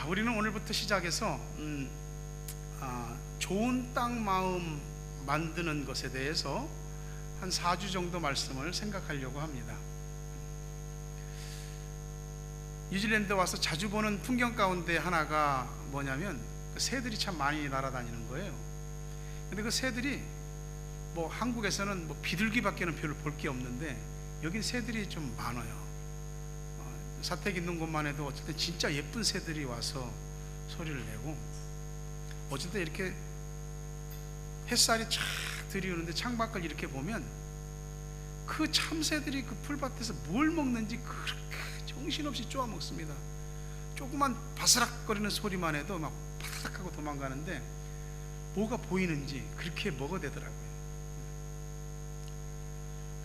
우리는 오늘부터 시작해서 좋은 땅 마음 만드는 것에 대해서 한 4주 정도 말씀을 생각하려고 합니다. 뉴질랜드 와서 자주 보는 풍경 가운데 하나가 뭐냐면 새들이 참 많이 날아다니는 거예요. 근데 그 새들이 뭐 한국에서는 뭐 비둘기밖에는 별로 볼 게 없는데 여긴 새들이 좀 많아요. 사택 있는 곳만 해도 어쨌든 진짜 예쁜 새들이 와서 소리를 내고, 어쨌든 이렇게 햇살이 쫙 들이오는데 창밖을 이렇게 보면 그 참새들이 그 풀밭에서 뭘 먹는지 그렇게 정신없이 쪼아 먹습니다. 조그만 바스락거리는 소리만 해도 막 파닥 하고 도망가는데 뭐가 보이는지 그렇게 먹어대더라고요.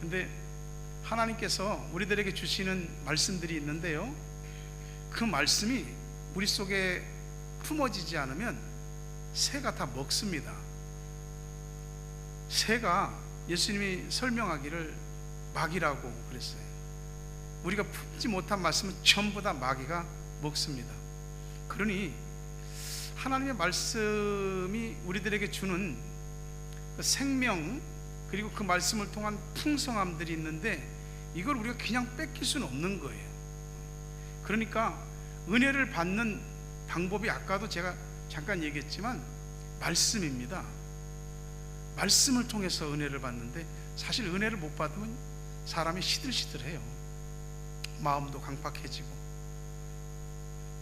근데 하나님께서 우리들에게 주시는 말씀들이 있는데요, 그 말씀이 우리 속에 품어지지 않으면 새가 다 먹습니다. 새가 예수님이 설명하기를 마귀라고 그랬어요. 우리가 품지 못한 말씀은 전부 다 마귀가 먹습니다. 그러니 하나님의 말씀이 우리들에게 주는 생명, 그리고 그 말씀을 통한 풍성함들이 있는데 이걸 우리가 그냥 뺏길 수는 없는 거예요. 그러니까 은혜를 받는 방법이 아까도 제가 잠깐 얘기했지만 말씀입니다. 말씀을 통해서 은혜를 받는데, 사실 은혜를 못 받으면 사람이 시들시들해요. 마음도 강팍해지고.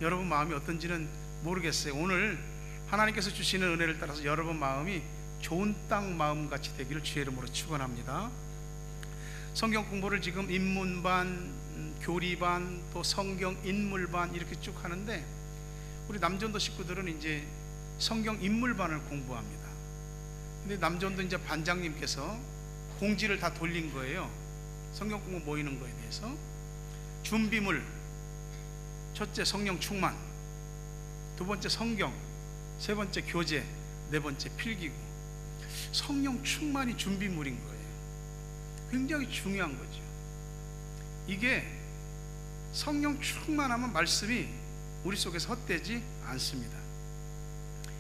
여러분 마음이 어떤지는 모르겠어요. 오늘 하나님께서 주시는 은혜를 따라서 여러분 마음이 좋은 땅 마음같이 되기를 주의 이름으로 축원합니다. 성경 공부를 지금 인문반, 교리반, 또 성경 인물반 이렇게 쭉 하는데, 우리 남전도 식구들은 이제 성경 인물반을 공부합니다. 근데 남전도 이제 반장님께서 공지를 다 돌린 거예요. 성경 공부 모이는 거에 대해서. 준비물, 첫째 성령 충만, 두 번째 성경, 세 번째 교재, 네 번째 필기구. 성령 충만이 준비물인 거예요. 굉장히 중요한 거죠. 이게 성령 충만하면 말씀이 우리 속에서 헛되지 않습니다.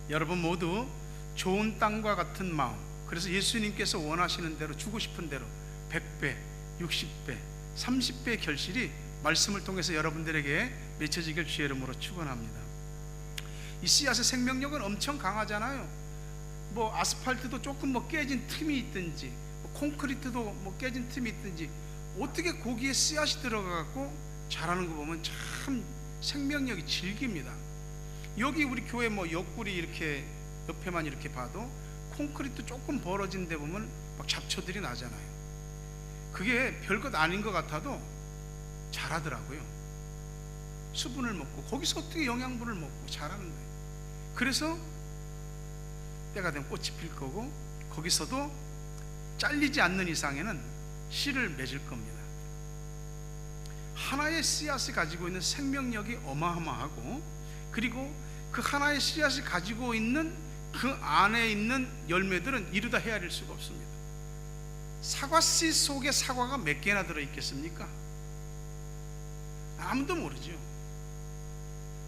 여러분 모두 좋은 땅과 같은 마음, 그래서 예수님께서 원하시는 대로, 주고 싶은 대로 100배, 60배, 30배의 결실이 말씀을 통해서 여러분들에게 맺혀지길 주의 이름으로 축원합니다. 이 씨앗의 생명력은 엄청 강하잖아요. 뭐 아스팔트도 조금 뭐 깨진 틈이 있든지, 콘크리트도 뭐 깨진 틈이 있든지, 어떻게 거기에 씨앗이 들어가고 자라는 거 보면 참 생명력이 질깁니다. 여기 우리 교회 뭐 옆구리 이렇게 옆에만 이렇게 봐도 콘크리트 조금 벌어진 데 보면 막 잡초들이 나잖아요. 그게 별것 아닌 것 같아도 자라더라고요. 수분을 먹고 거기서 어떻게 영양분을 먹고 자라는 거예요. 그래서 때가 되면 꽃이 필 거고, 거기서도 잘리지 않는 이상에는 씨를 맺을 겁니다. 하나의 씨앗이 가지고 있는 생명력이 어마어마하고, 그리고 그 하나의 씨앗이 가지고 있는 그 안에 있는 열매들은 이루다 헤아릴 수가 없습니다. 사과씨 속에 사과가 몇 개나 들어있겠습니까? 아무도 모르죠.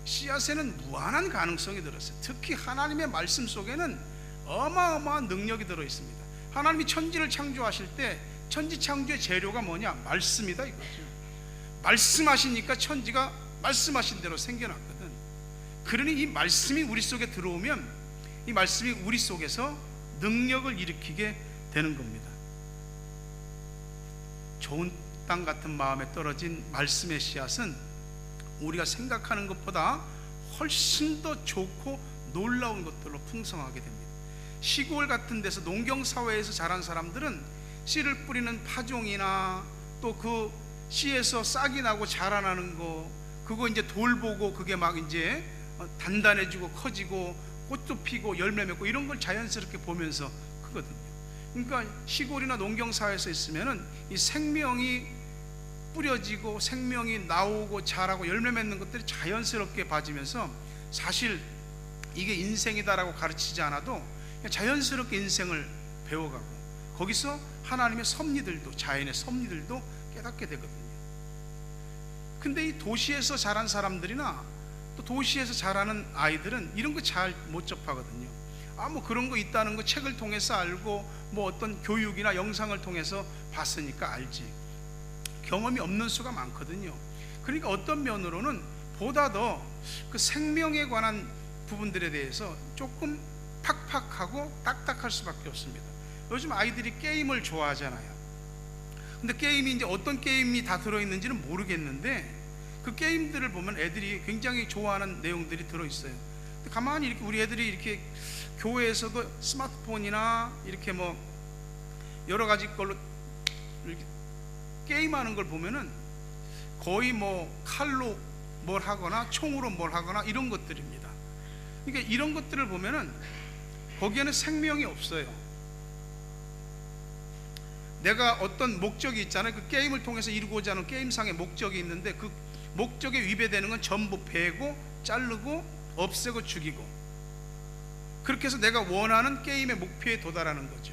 씨앗에는 무한한 가능성이 들어있어요. 특히 하나님의 말씀 속에는 어마어마한 능력이 들어있습니다. 하나님이 천지를 창조하실 때 천지 창조의 재료가 뭐냐? 말씀이다 이거죠. 말씀하시니까 천지가 말씀하신 대로 생겨났거든. 그러니 이 말씀이 우리 속에 들어오면 이 말씀이 우리 속에서 능력을 일으키게 되는 겁니다. 좋은 땅 같은 마음에 떨어진 말씀의 씨앗은 우리가 생각하는 것보다 훨씬 더 좋고 놀라운 것들로 풍성하게 됩니다. 시골 같은 데서 농경사회에서 자란 사람들은 씨를 뿌리는 파종이나 또 그 씨에서 싹이 나고 자라나는 거, 그거 이제 돌보고 그게 막 이제 단단해지고 커지고 꽃도 피고 열매 맺고 이런 걸 자연스럽게 보면서 크거든요. 그러니까 시골이나 농경사회에서 있으면은 이 생명이 뿌려지고 생명이 나오고 자라고 열매 맺는 것들이 자연스럽게 봐지면서, 사실 이게 인생이다라고 가르치지 않아도 그냥 자연스럽게 인생을 배워가고, 거기서 하나님의 섭리들도, 자연의 섭리들도 깨닫게 되거든요. 근데 이 도시에서 자란 사람들이나 또 도시에서 자라는 아이들은 이런 거 잘 못 접하거든요. 뭐 그런 거 있다는 거 책을 통해서 알고 뭐 어떤 교육이나 영상을 통해서 봤으니까 알지, 경험이 없는 수가 많거든요. 그러니까 어떤 면으로는 보다 더 그 생명에 관한 부분들에 대해서 조금 팍팍하고 딱딱할 수밖에 없습니다. 요즘 아이들이 게임을 좋아하잖아요. 근데 게임이 이제 어떤 게임이 다 들어있는지는 모르겠는데 그 게임들을 보면 애들이 굉장히 좋아하는 내용들이 들어있어요. 근데 가만히 이렇게 우리 애들이 이렇게 교회에서도 스마트폰이나 이렇게 뭐 여러 가지 걸로 이렇게 게임하는 걸 보면은 거의 뭐 칼로 뭘 하거나 총으로 뭘 하거나 이런 것들입니다. 그러니까 이런 것들을 보면은 거기에는 생명이 없어요. 내가 어떤 목적이 있잖아요. 그 게임을 통해서 이루고자 하는 게임상의 목적이 있는데 그 목적에 위배되는 건 전부 베고 자르고 없애고 죽이고, 그렇게 해서 내가 원하는 게임의 목표에 도달하는 거죠.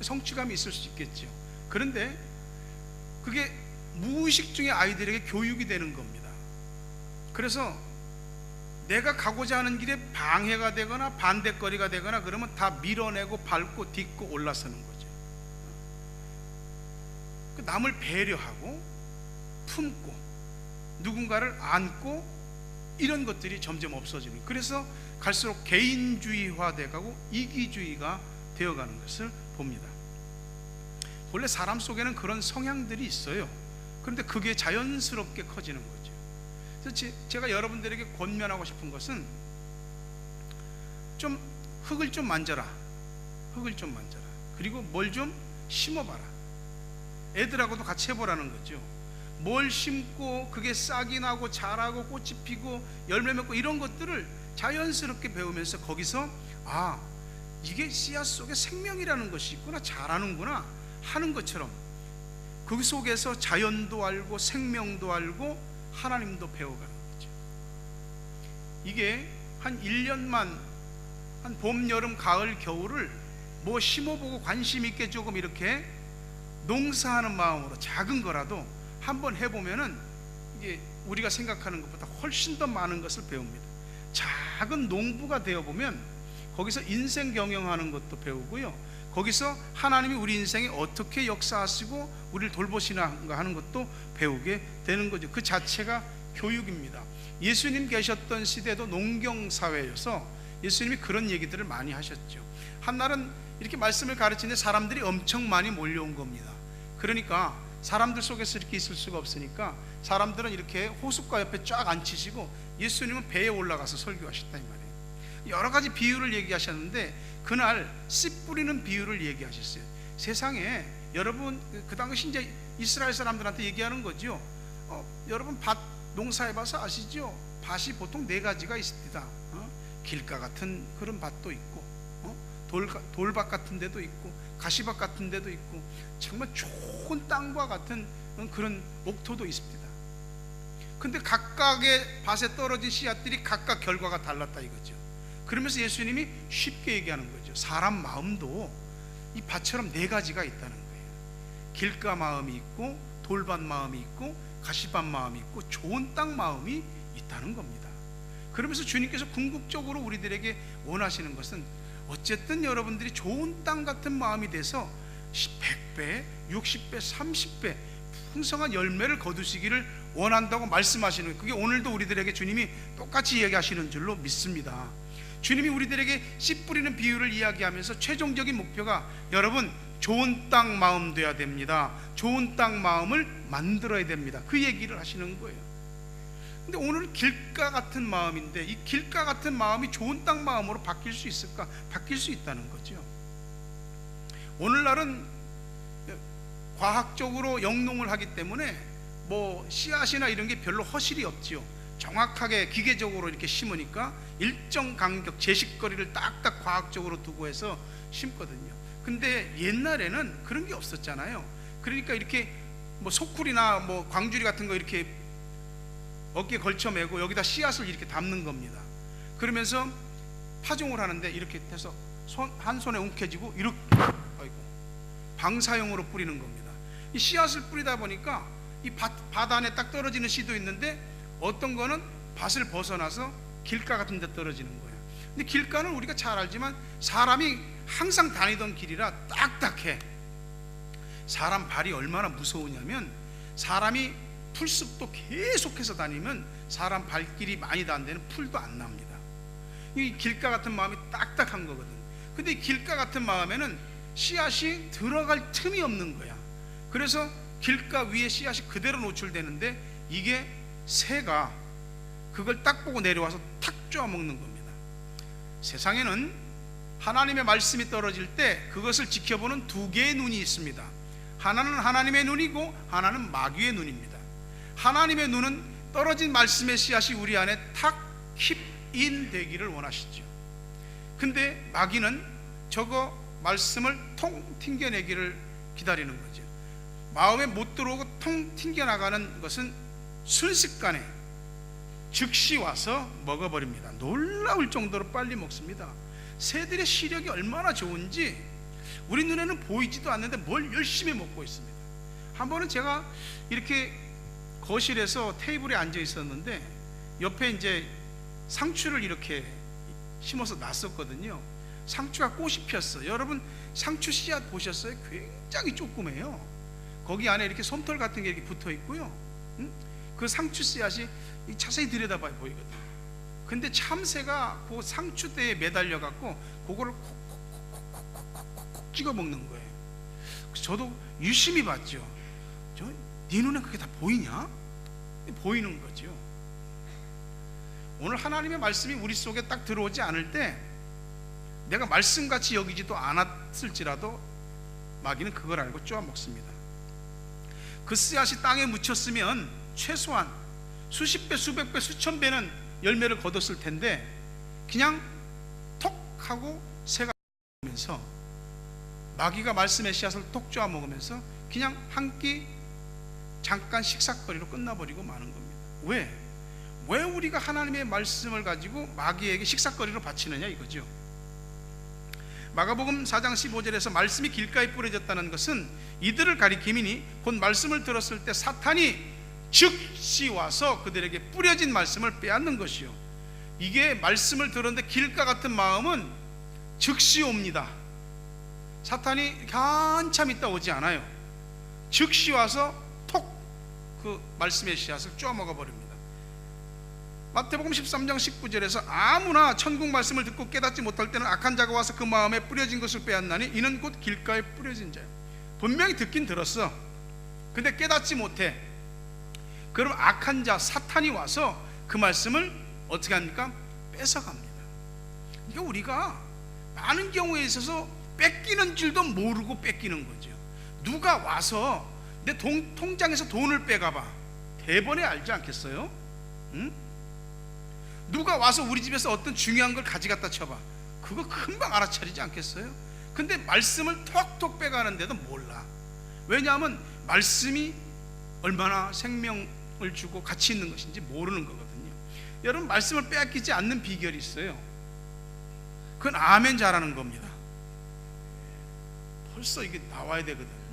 성취감이 있을 수 있겠죠. 그런데 그게 무의식 중에 아이들에게 교육이 되는 겁니다. 그래서 내가 가고자 하는 길에 방해가 되거나 반대거리가 되거나 그러면 다 밀어내고 밟고 딛고 올라서는 거죠. 남을 배려하고 품고 누군가를 안고 이런 것들이 점점 없어지는, 그래서 갈수록 개인주의화 되고 이기주의가 되어가는 것을 봅니다. 원래 사람 속에는 그런 성향들이 있어요. 그런데 그게 자연스럽게 커지는 거죠. 그래서 제가 여러분들에게 권면하고 싶은 것은 좀 흙을 좀 만져라. 흙을 좀 만져라. 그리고 뭘 좀 심어봐라. 애들하고도 같이 해보라는 거죠. 뭘 심고 그게 싹이 나고 자라고 꽃이 피고 열매 맺고 이런 것들을 자연스럽게 배우면서 거기서 이게 씨앗 속에 생명이라는 것이 있구나, 자라는구나 하는 것처럼 그 속에서 자연도 알고 생명도 알고 하나님도 배워가는 거죠. 이게 한 1년만, 한 봄, 여름, 가을, 겨울을 뭐 심어보고 관심 있게 조금 이렇게 농사하는 마음으로 작은 거라도 한번 해보면은 이게 우리가 생각하는 것보다 훨씬 더 많은 것을 배웁니다. 작은 농부가 되어보면 거기서 인생 경영하는 것도 배우고요, 거기서 하나님이 우리 인생에 어떻게 역사하시고 우리를 돌보시나 하는 것도 배우게 되는 거죠. 그 자체가 교육입니다. 예수님 계셨던 시대도 농경사회여서 예수님이 그런 얘기들을 많이 하셨죠. 한날은 이렇게 말씀을 가르치는데 사람들이 엄청 많이 몰려온 겁니다. 그러니까 사람들 속에서 이렇게 있을 수가 없으니까 사람들은 이렇게 호숫가 옆에 쫙 앉히시고 예수님은 배에 올라가서 설교하셨다 이 말이에요. 여러 가지 비유를 얘기하셨는데 그날 씨 뿌리는 비유를 얘기하셨어요. 세상에 여러분 그 당시 이제 이스라엘 사람들한테 얘기하는 거죠. 여러분 밭 농사해봐서 아시죠? 밭이 보통 4가지가 있습니다. 길가 같은 그런 밭도 있고, 돌밭 같은 데도 있고, 가시밭 같은 데도 있고, 정말 좋은 땅과 같은 그런 옥토도 있습니다. 근데 각각의 밭에 떨어진 씨앗들이 각각 결과가 달랐다 이거죠. 그러면서 예수님이 쉽게 얘기하는 거죠. 사람 마음도 이 밭처럼 4가지가 있다는 거예요. 길가 마음이 있고, 돌밭 마음이 있고, 가시밭 마음이 있고, 좋은 땅 마음이 있다는 겁니다. 그러면서 주님께서 궁극적으로 우리들에게 원하시는 것은 어쨌든 여러분들이 좋은 땅 같은 마음이 돼서 100배, 60배, 30배 풍성한 열매를 거두시기를 원한다고 말씀하시는 거예요. 그게 오늘도 우리들에게 주님이 똑같이 이야기하시는 줄로 믿습니다. 주님이 우리들에게 씨 뿌리는 비유를 이야기하면서 최종적인 목표가 여러분 좋은 땅 마음 돼야 됩니다. 좋은 땅 마음을 만들어야 됩니다. 그 얘기를 하시는 거예요. 근데 오늘은 길가 같은 마음인데 이 길가 같은 마음이 좋은 땅 마음으로 바뀔 수 있을까? 바뀔 수 있다는 거죠. 오늘날은 과학적으로 영농을 하기 때문에 뭐 씨앗이나 이런 게 별로 허실이 없지요. 정확하게 기계적으로 이렇게 심으니까 일정 간격 제식거리를 딱딱 과학적으로 두고 해서 심거든요. 근데 옛날에는 그런 게 없었잖아요. 그러니까 이렇게 뭐 소쿠리나 뭐 광주리 같은 거 이렇게 어깨에 걸쳐매고 여기다 씨앗을 이렇게 담는 겁니다. 그러면서 파종을 하는데 이렇게 해서 한 손에 움켜쥐고 이렇게 방사형으로 뿌리는 겁니다. 이 씨앗을 뿌리다 보니까 이 밭 안에 딱 떨어지는 씨도 있는데 어떤 거는 밭을 벗어나서 길가 같은 데 떨어지는 거야. 근데 길가는 우리가 잘 알지만 사람이 항상 다니던 길이라 딱딱해. 사람 발이 얼마나 무서우냐면, 사람이 풀숲도 계속해서 다니면 사람 발길이 많이 닿는 데는 풀도 안 납니다. 이 길가 같은 마음이 딱딱한 거거든. 근데 이 길가 같은 마음에는 씨앗이 들어갈 틈이 없는 거야. 그래서 길가 위에 씨앗이 그대로 노출되는데, 이게 새가 그걸 딱 보고 내려와서 탁 쪼아먹는 겁니다. 세상에는 하나님의 말씀이 떨어질 때 그것을 지켜보는 두 개의 눈이 있습니다. 하나는 하나님의 눈이고 하나는 마귀의 눈입니다. 하나님의 눈은 떨어진 말씀의 씨앗이 우리 안에 탁 킵인 되기를 원하시죠. 근데 마귀는 저거 말씀을 통 튕겨내기를 기다리는 거죠. 마음에 못 들어오고 통 튕겨나가는 것은 순식간에 즉시 와서 먹어버립니다. 놀라울 정도로 빨리 먹습니다. 새들의 시력이 얼마나 좋은지 우리 눈에는 보이지도 않는데 뭘 열심히 먹고 있습니다. 한 번은 제가 이렇게 거실에서 테이블에 앉아 있었는데 옆에 이제 상추를 이렇게 심어서 놨었거든요. 상추가 꽃이 피었어요. 여러분 상추 씨앗 보셨어요? 굉장히 조그매요. 거기 안에 이렇게 솜털 같은 게 이렇게 붙어 있고요. 그 상추 씨앗이 자세히 들여다봐야 보이거든요. 근데 참새가 그 상추대에 매달려 갖고 그거를 콕콕콕콕콕콕 찍어 먹는 거예요. 저도 유심히 봤죠. 네 눈에 그게 다 보이냐? 보이는 거죠. 오늘 하나님의 말씀이 우리 속에 딱 들어오지 않을 때 내가 말씀같이 여기지도 않았을지라도 마귀는 그걸 알고 쪼아 먹습니다. 그 씨앗이 땅에 묻혔으면 최소한 수십 배, 수백 배, 수천 배는 열매를 거뒀을 텐데 그냥 톡 하고 새가 먹으면서, 마귀가 말씀의 씨앗을 톡 쪼아 먹으면서 그냥 한 끼 잠깐 식사거리로 끝나버리고 마는 겁니다. 왜 우리가 하나님의 말씀을 가지고 마귀에게 식사거리로 바치느냐 이거죠. 마가복음 4장 15절에서 말씀이 길가에 뿌려졌다는 것은 이들을 가리킴이니 곧 말씀을 들었을 때 사탄이 즉시 와서 그들에게 뿌려진 말씀을 빼앗는 것이요. 이게 말씀을 들었는데 길가 같은 마음은 즉시 옵니다. 사탄이 한참 있다 오지 않아요. 즉시 와서 톡 그 말씀의 씨앗을 쪼아먹어 버립니다. 마태복음 13장 19절에서 아무나 천국 말씀을 듣고 깨닫지 못할 때는 악한 자가 와서 그 마음에 뿌려진 것을 빼앗나니 이는 곧 길가에 뿌려진 자예요. 분명히 듣긴 들었어. 근데 깨닫지 못해. 그럼 악한 자 사탄이 와서 그 말씀을 어떻게 합니까? 뺏어갑니다. 이게 우리가 많은 경우에 있어서 뺏기는 줄도 모르고 뺏기는 거죠. 누가 와서 내 통장에서 돈을 빼가봐. 대번에 알지 않겠어요? 응? 누가 와서 우리 집에서 어떤 중요한 걸 가져갔다 쳐봐. 그거 금방 알아차리지 않겠어요? 근데 말씀을 톡톡 빼가는데도 몰라. 왜냐하면 말씀이 얼마나 생명을 주고 가치 있는 것인지 모르는 거거든요. 여러분 말씀을 빼앗기지 않는 비결이 있어요. 그건 아멘 잘하는 겁니다. 벌써 이게 나와야 되거든.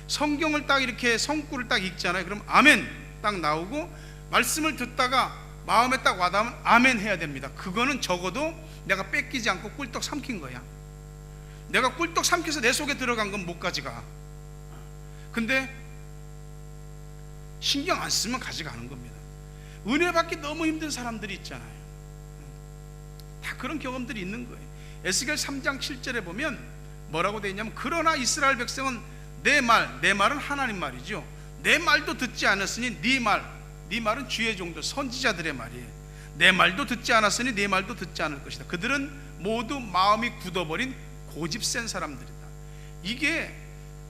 성경을 딱 이렇게 성구를 딱 읽잖아요. 그럼 아멘 딱 나오고 말씀을 듣다가 마음에 딱 와닿으면 아멘 해야 됩니다. 그거는 적어도 내가 뺏기지 않고 꿀떡 삼킨 거야. 내가 꿀떡 삼켜서 내 속에 들어간 건 못 가져가. 근데 신경 안 쓰면 가져가는 겁니다. 은혜 받기 너무 힘든 사람들이 있잖아요. 다 그런 경험들이 있는 거예요. 에스겔 3장 7절에 보면 뭐라고 되어 있냐면, 그러나 이스라엘 백성은 내 말은 하나님 말이죠. 내 말도 듣지 않았으니 네 말은 주의 종들 선지자들의 말이에요. 내 말도 듣지 않았으니 네 말도 듣지 않을 것이다. 그들은 모두 마음이 굳어버린 고집센 사람들이다. 이게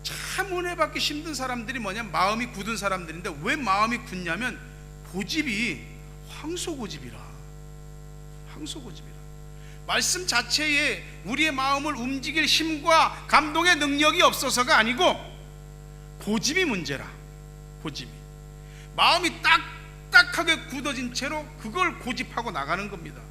참 은혜 받기 힘든 사람들이 뭐냐면 마음이 굳은 사람들인데, 왜 마음이 굳냐면 고집이 황소고집이라. 말씀 자체에 우리의 마음을 움직일 힘과 감동의 능력이 없어서가 아니고 고집이 문제라. 고집이 마음이 딱딱하게 굳어진 채로 그걸 고집하고 나가는 겁니다.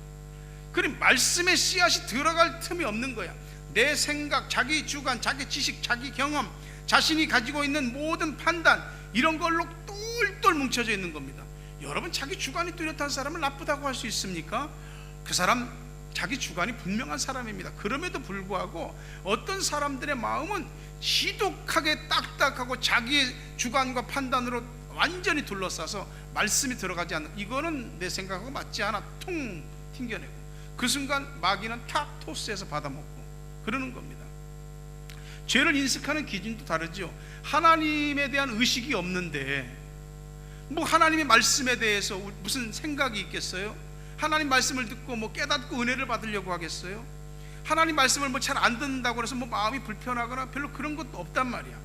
그럼 말씀의 씨앗이 들어갈 틈이 없는 거야. 내 생각, 자기 주관, 자기 지식, 자기 경험, 자신이 가지고 있는 모든 판단, 이런 걸로 똘똘 뭉쳐져 있는 겁니다. 여러분, 자기 주관이 뚜렷한 사람을 나쁘다고 할 수 있습니까? 그 사람 자기 주관이 분명한 사람입니다. 그럼에도 불구하고 어떤 사람들의 마음은 지독하게 딱딱하고 자기의 주관과 판단으로 완전히 둘러싸서 말씀이 들어가지 않는, 이거는 내 생각하고 맞지 않아, 통 튕겨내고 그 순간 마귀는 탁 토스해서 받아먹고 그러는 겁니다. 죄를 인식하는 기준도 다르죠. 하나님에 대한 의식이 없는데 뭐 하나님의 말씀에 대해서 무슨 생각이 있겠어요? 하나님 말씀을 듣고 뭐 깨닫고 은혜를 받으려고 하겠어요? 하나님 말씀을 뭐 잘 안 듣는다고 해서 뭐 마음이 불편하거나 별로 그런 것도 없단 말이야.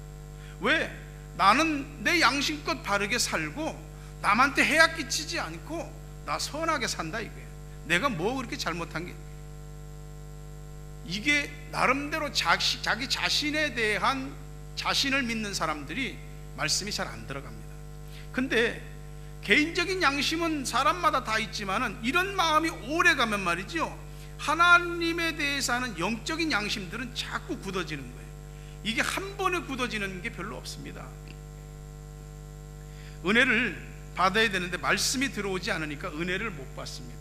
왜? 나는 내 양심껏 바르게 살고 남한테 해악 끼치지 않고 나 선하게 산다 이거야. 내가 뭐 그렇게 잘못한 게, 이게 나름대로 자기 자신에 대한, 자신을 믿는 사람들이 말씀이 잘 안 들어갑니다. 근데 개인적인 양심은 사람마다 다 있지만은 이런 마음이 오래 가면 말이죠, 하나님에 대해서 하는 영적인 양심들은 자꾸 굳어지는 거예요. 이게 한 번에 굳어지는 게 별로 없습니다. 은혜를 받아야 되는데 말씀이 들어오지 않으니까 은혜를 못 받습니다.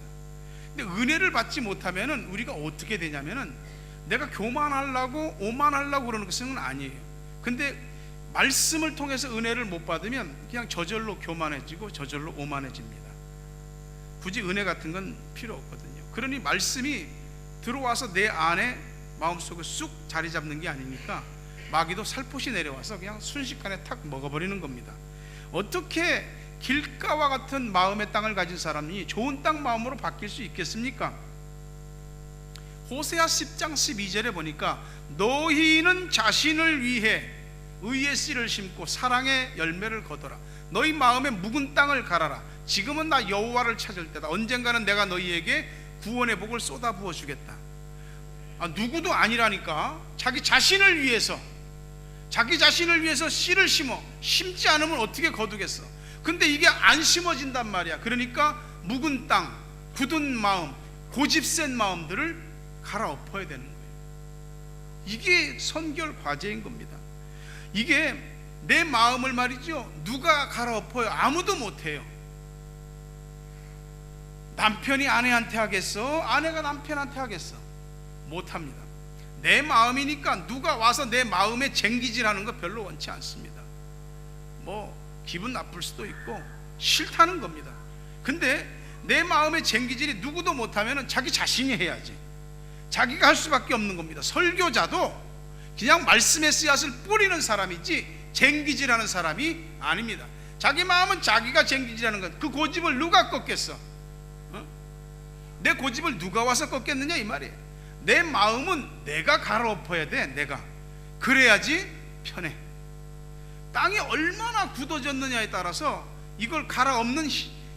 근데 은혜를 받지 못하면은 우리가 어떻게 되냐면은 내가 교만하려고 오만하려고 그러는 것은 아니에요. 근데 말씀을 통해서 은혜를 못 받으면 그냥 저절로 교만해지고 저절로 오만해집니다. 굳이 은혜 같은 건 필요 없거든요. 그러니 말씀이 들어와서 내 안에 마음속에 쑥 자리 잡는 게 아니니까 마귀도 살포시 내려와서 그냥 순식간에 탁 먹어버리는 겁니다. 어떻게 길가와 같은 마음의 땅을 가진 사람이 좋은 땅 마음으로 바뀔 수 있겠습니까? 호세아 10장 12절에 보니까 너희는 자신을 위해 의의 씨를 심고 사랑의 열매를 거둬라. 너희 마음에 묵은 땅을 갈아라. 지금은 나 여호와를 찾을 때다. 언젠가는 내가 너희에게 구원의 복을 쏟아부어 주겠다. 누구도 아니라니까. 자기 자신을 위해서 씨를 심지 않으면 어떻게 거두겠어. 근데 이게 안 심어진단 말이야. 그러니까 묵은 땅, 굳은 마음, 고집센 마음들을 갈아엎어야 되는 거예요. 이게 선결 과제인 겁니다. 이게 내 마음을 말이죠, 누가 갈아엎어요? 아무도 못해요. 남편이 아내한테 하겠어? 아내가 남편한테 하겠어? 못합니다. 내 마음이니까 누가 와서 내 마음에 쟁기질하는 거 별로 원치 않습니다. 뭐 기분 나쁠 수도 있고 싫다는 겁니다. 근데 내 마음의 쟁기질이 누구도 못하면 자기 자신이 해야지. 자기가 할 수밖에 없는 겁니다. 설교자도 그냥 말씀의 씨앗을 뿌리는 사람이지 쟁기질하는 사람이 아닙니다. 자기 마음은 자기가 쟁기질하는 것. 그 고집을 누가 꺾겠어? 내 고집을 누가 와서 꺾겠느냐 이 말이에요. 내 마음은 내가 갈아엎어야 돼. 내가. 그래야지 편해. 땅이 얼마나 굳어졌느냐에 따라서 이걸 갈아엎는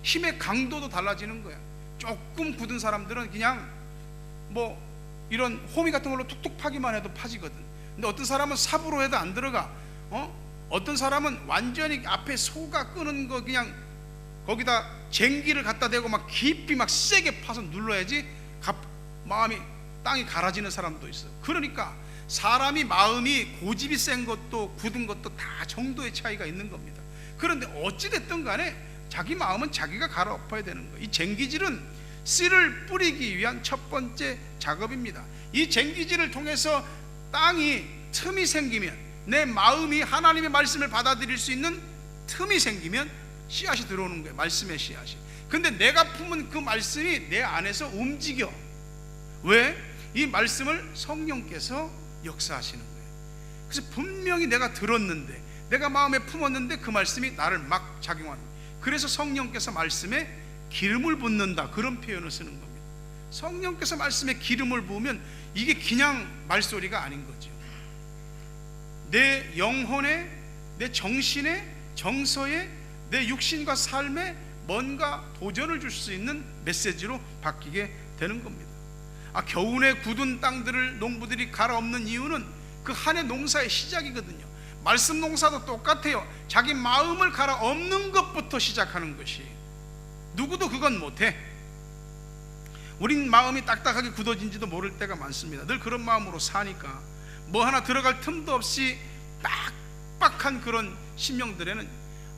힘의 강도도 달라지는 거야. 조금 굳은 사람들은 그냥 뭐 이런 호미 같은 걸로 툭툭 파기만 해도 파지거든. 근데 어떤 사람은 삽으로 해도 안 들어가. 어떤 사람은 완전히 앞에 소가 끄는 거 그냥 거기다 쟁기를 갖다 대고 막 깊이 막 세게 파서 눌러야지 마음이 땅이 갈아지는 사람도 있어. 그러니까 사람이 마음이 고집이 센 것도 굳은 것도 다 정도의 차이가 있는 겁니다. 그런데 어찌됐든 간에 자기 마음은 자기가 갈아엎어야 되는 거예요. 이 쟁기질은 씨를 뿌리기 위한 첫 번째 작업입니다. 이 쟁기질을 통해서 땅이 틈이 생기면, 내 마음이 하나님의 말씀을 받아들일 수 있는 틈이 생기면 씨앗이 들어오는 거예요. 말씀의 씨앗이. 근데 내가 품은 그 말씀이 내 안에서 움직여. 왜? 이 말씀을 성령께서 역사하시는 거예요. 그래서 분명히 내가 들었는데, 내가 마음에 품었는데 그 말씀이 나를 막 작용하는 거예요. 그래서 성령께서 말씀에 기름을 붓는다, 그런 표현을 쓰는 겁니다. 성령께서 말씀에 기름을 부으면 이게 그냥 말소리가 아닌 거죠. 내 영혼에, 내 정신에, 정서에, 내 육신과 삶에 뭔가 도전을 줄 수 있는 메시지로 바뀌게 되는 겁니다. 겨우내 굳은 땅들을 농부들이 갈아엎는 이유는 그 한 해 농사의 시작이거든요. 말씀 농사도 똑같아요. 자기 마음을 갈아엎는 것부터 시작하는 것이. 누구도 그건 못해. 우린 마음이 딱딱하게 굳어진지도 모를 때가 많습니다. 늘 그런 마음으로 사니까 뭐 하나 들어갈 틈도 없이 빡빡한 그런 심령들에는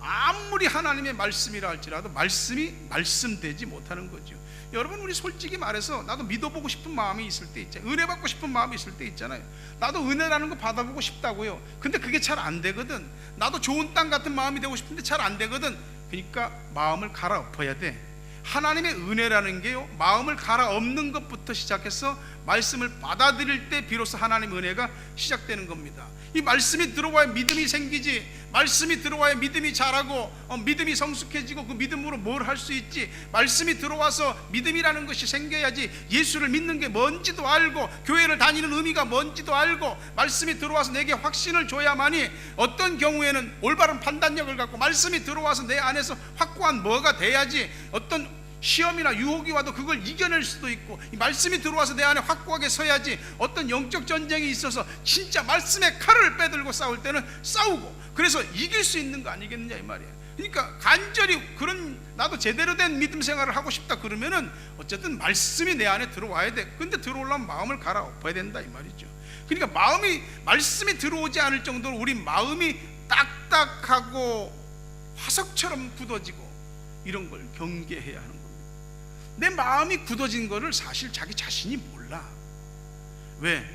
아무리 하나님의 말씀이라 할지라도 말씀이 말씀되지 못하는 거죠. 여러분, 우리 솔직히 말해서 나도 믿어보고 싶은 마음이 있을 때 있잖아요. 은혜 받고 싶은 마음이 있을 때 있잖아요. 나도 은혜라는 거 받아보고 싶다고요. 근데 그게 잘 안 되거든. 나도 좋은 땅 같은 마음이 되고 싶은데 잘 안 되거든. 그러니까 마음을 갈아엎어야 돼. 하나님의 은혜라는 게요, 마음을 갈아엎는 것부터 시작해서 말씀을 받아들일 때 비로소 하나님의 은혜가 시작되는 겁니다. 이 말씀이 들어와야 믿음이 생기지. 말씀이 들어와야 믿음이 자라고 믿음이 성숙해지고 그 믿음으로 뭘 할 수 있지. 말씀이 들어와서 믿음이라는 것이 생겨야지. 예수를 믿는 게 뭔지도 알고 교회를 다니는 의미가 뭔지도 알고 말씀이 들어와서 내게 확신을 줘야만이 어떤 경우에는 올바른 판단력을 갖고 말씀이 들어와서 내 안에서 확고한 뭐가 돼야지 어떤 시험이나 유혹이 와도 그걸 이겨낼 수도 있고, 이 말씀이 들어와서 내 안에 확고하게 서야지 어떤 영적 전쟁이 있어서 진짜 말씀의 칼을 빼들고 싸울 때는 싸우고 그래서 이길 수 있는 거 아니겠느냐 이 말이에요. 그러니까 간절히 그런 나도 제대로 된 믿음 생활을 하고 싶다 그러면은 어쨌든 말씀이 내 안에 들어와야 돼. 근데 들어오려면 마음을 갈아엎어야 된다 이 말이죠. 그러니까 말씀이 들어오지 않을 정도로 우리 마음이 딱딱하고 화석처럼 굳어지고 이런 걸 경계해야 하는 겁니다. 내 마음이 굳어진 거를 사실 자기 자신이 몰라. 왜?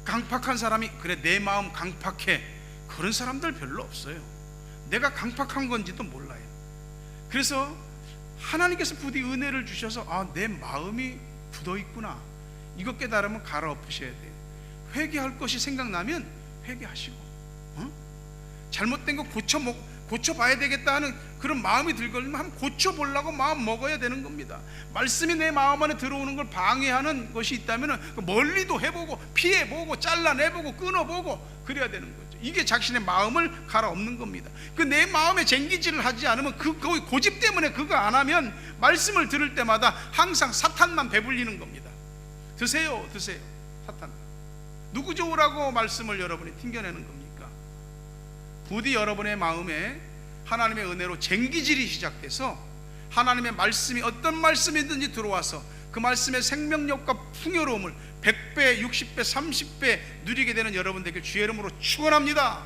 강팍한 사람이 그래 내 마음 강팍해, 그런 사람들 별로 없어요. 내가 강팍한 건지도 몰라요. 그래서 하나님께서 부디 은혜를 주셔서 내 마음이 굳어 있구나, 이거 깨달으면 갈아엎으셔야 돼요. 회개할 것이 생각나면 회개하시고 잘못된 거 고쳐봐야 되겠다 하는 그런 마음이 들거든요. 한번 고쳐보려고 마음 먹어야 되는 겁니다. 말씀이 내 마음 안에 들어오는 걸 방해하는 것이 있다면 멀리도 해보고 피해보고 잘라내보고 끊어보고 그래야 되는 거죠. 이게 자신의 마음을 갈아엎는 겁니다. 그 내 마음에 쟁기질을 하지 않으면 그 고집 때문에 그거 안 하면 말씀을 들을 때마다 항상 사탄만 배불리는 겁니다. 드세요 사탄. 누구 좋으라고 말씀을 여러분이 튕겨내는 겁니까? 부디 여러분의 마음에 하나님의 은혜로 쟁기질이 시작돼서 하나님의 말씀이 어떤 말씀이든지 들어와서 그 말씀의 생명력과 풍요로움을 100배, 60배, 30배 누리게 되는 여러분 되길 주의 이름으로 축원합니다.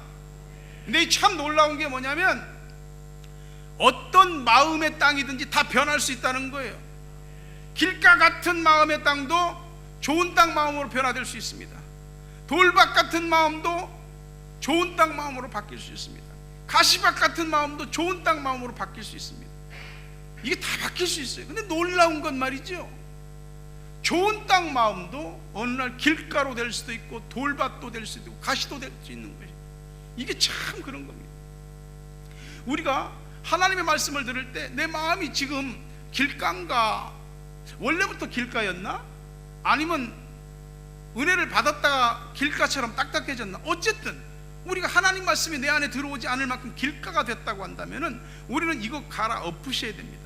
근데 참 놀라운 게 뭐냐면 어떤 마음의 땅이든지 다 변할 수 있다는 거예요. 길가 같은 마음의 땅도 좋은 땅 마음으로 변화될 수 있습니다. 돌밭 같은 마음도 좋은 땅 마음으로 바뀔 수 있습니다. 가시밭 같은 마음도 좋은 땅 마음으로 바뀔 수 있습니다. 이게 다 바뀔 수 있어요. 근데 놀라운 건 말이죠, 좋은 땅 마음도 어느 날 길가로 될 수도 있고 돌밭도 될 수도 있고 가시도 될 수 있는 거예요. 이게 참 그런 겁니다. 우리가 하나님의 말씀을 들을 때 내 마음이 지금 길가인가, 원래부터 길가였나, 아니면 은혜를 받았다가 길가처럼 딱딱해졌나, 어쨌든 우리가 하나님 말씀이 내 안에 들어오지 않을 만큼 길가가 됐다고 한다면은 우리는 이거 갈아엎으셔야 됩니다.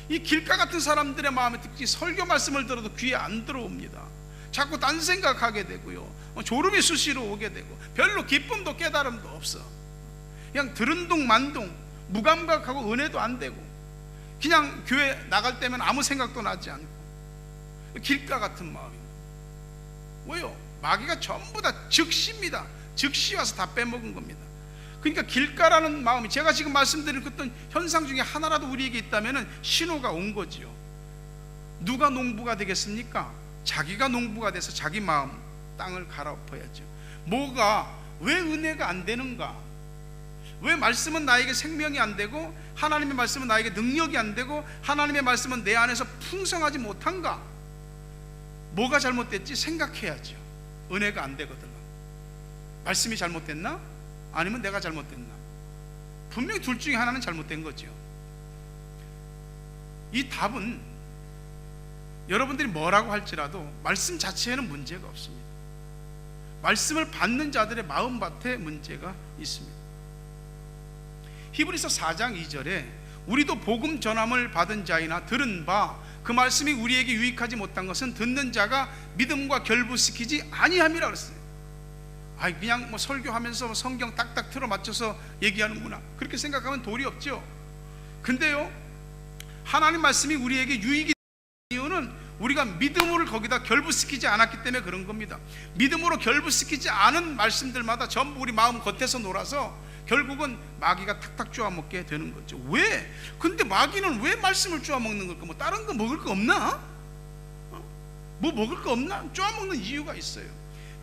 이 길가 같은 사람들의 마음의 특징이 설교 말씀을 들어도 귀에 안 들어옵니다. 자꾸 딴 생각하게 되고요, 졸음이 수시로 오게 되고 별로 기쁨도 깨달음도 없어. 그냥 들은둥만둥 무감각하고 은혜도 안 되고 그냥 교회 나갈 때면 아무 생각도 나지 않고 길가 같은 마음입니다. 왜요? 마귀가 전부 다 즉시입니다. 즉시 와서 다 빼먹은 겁니다. 그러니까 길가라는 마음이 제가 지금 말씀드린 어떤 현상 중에 하나라도 우리에게 있다면 신호가 온 거지요. 누가 농부가 되겠습니까? 자기가 농부가 돼서 자기 마음 땅을 갈아엎어야죠. 왜 은혜가 안 되는가? 왜 말씀은 나에게 생명이 안 되고 하나님의 말씀은 나에게 능력이 안 되고 하나님의 말씀은 내 안에서 풍성하지 못한가? 뭐가 잘못됐지 생각해야죠. 은혜가 안 되거든. 말씀이 잘못됐나? 아니면 내가 잘못됐나? 분명히 둘 중에 하나는 잘못된 거죠. 이 답은 여러분들이 뭐라고 할지라도 말씀 자체에는 문제가 없습니다. 말씀을 받는 자들의 마음밭에 문제가 있습니다. 히브리서 4장 2절에 우리도 복음 전함을 받은 자이나 들은 바 그 말씀이 우리에게 유익하지 못한 것은 듣는 자가 믿음과 결부시키지 아니함이라 그랬어요. 그냥 설교하면서 성경 딱딱 틀어 맞춰서 얘기하는구나, 그렇게 생각하면 도리 없죠. 근데요, 하나님 말씀이 우리에게 유익이 되는 이유는 우리가 믿음으로 거기다 결부시키지 않았기 때문에 그런 겁니다. 믿음으로 결부시키지 않은 말씀들마다 전부 우리 마음 겉에서 놀아서 결국은 마귀가 탁탁 쪼아먹게 되는 거죠. 왜? 근데 마귀는 왜 말씀을 쪼아먹는 걸까? 뭐 다른 거 먹을 거 없나? 뭐 먹을 거 없나? 쪼아먹는 이유가 있어요.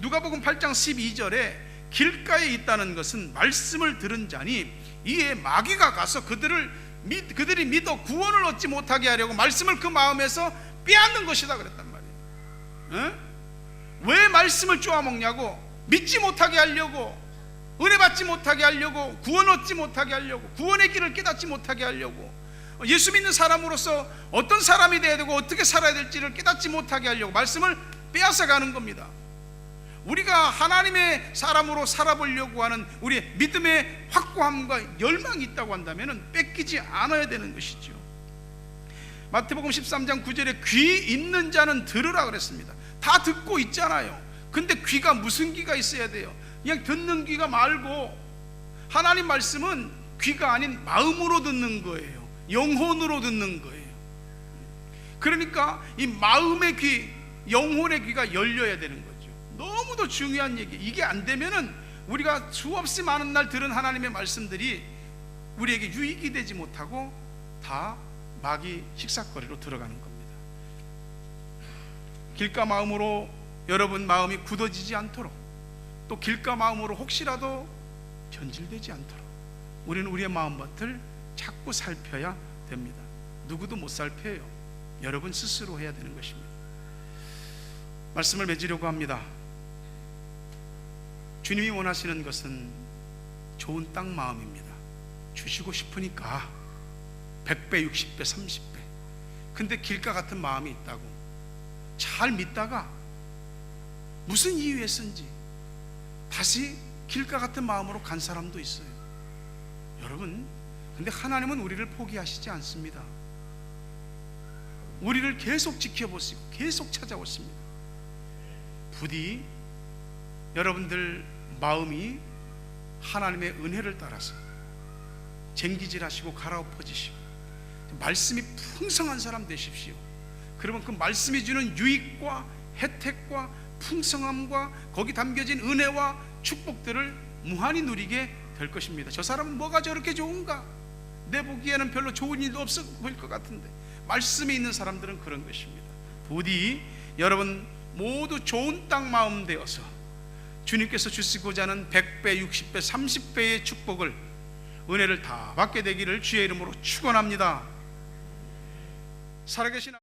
누가복음 8장 12절에 길가에 있다는 것은 말씀을 들은 자니 이에 마귀가 가서 그들이 믿어 구원을 얻지 못하게 하려고 말씀을 그 마음에서 빼앗는 것이다 그랬단 말이에요. 왜 말씀을 쪼아먹냐고? 믿지 못하게 하려고, 은혜 받지 못하게 하려고, 구원 얻지 못하게 하려고, 구원의 길을 깨닫지 못하게 하려고, 예수 믿는 사람으로서 어떤 사람이 되어야 되고 어떻게 살아야 될지를 깨닫지 못하게 하려고 말씀을 빼앗아 가는 겁니다. 우리가 하나님의 사람으로 살아보려고 하는 우리의 믿음의 확고함과 열망이 있다고 한다면 뺏기지 않아야 되는 것이죠. 마태복음 13장 9절에 귀 있는 자는 들으라 그랬습니다. 다 듣고 있잖아요. 근데 귀가 무슨 귀가 있어야 돼요? 그냥 듣는 귀가 말고, 하나님 말씀은 귀가 아닌 마음으로 듣는 거예요. 영혼으로 듣는 거예요. 그러니까 이 마음의 귀, 영혼의 귀가 열려야 되는 거죠. 너무도 중요한 얘기. 이게 안 되면은 우리가 수없이 많은 날 들은 하나님의 말씀들이 우리에게 유익이 되지 못하고 다 마귀 식사거리로 들어가는 겁니다. 길가 마음으로 여러분 마음이 굳어지지 않도록, 또 길가 마음으로 혹시라도 변질되지 않도록 우리는 우리의 마음밭을 자꾸 살펴야 됩니다. 누구도 못 살펴요. 여러분 스스로 해야 되는 것입니다. 말씀을 맺으려고 합니다. 주님이 원하시는 것은 좋은 땅 마음입니다. 주시고 싶으니까 100배, 60배, 30배. 근데 길가 같은 마음이 있다고 잘 믿다가 무슨 이유에선지 다시 길가 같은 마음으로 간 사람도 있어요. 여러분, 근데 하나님은 우리를 포기하시지 않습니다. 우리를 계속 지켜보시고 계속 찾아오십니다. 부디 여러분들 마음이 하나님의 은혜를 따라서 쟁기질하시고 갈아엎어지시고 말씀이 풍성한 사람 되십시오. 그러면 그 말씀이 주는 유익과 혜택과 풍성함과 거기 담겨진 은혜와 축복들을 무한히 누리게 될 것입니다. 저 사람은 뭐가 저렇게 좋은가? 내 보기에는 별로 좋은 일도 없어 보일 것 같은데, 말씀이 있는 사람들은 그런 것입니다. 부디 여러분 모두 좋은 땅 마음 되어서 주님께서 주시고자 하는 100배, 60배, 30배의 축복을, 은혜를 다 받게 되기를 주의 이름으로 축원합니다. 살아계신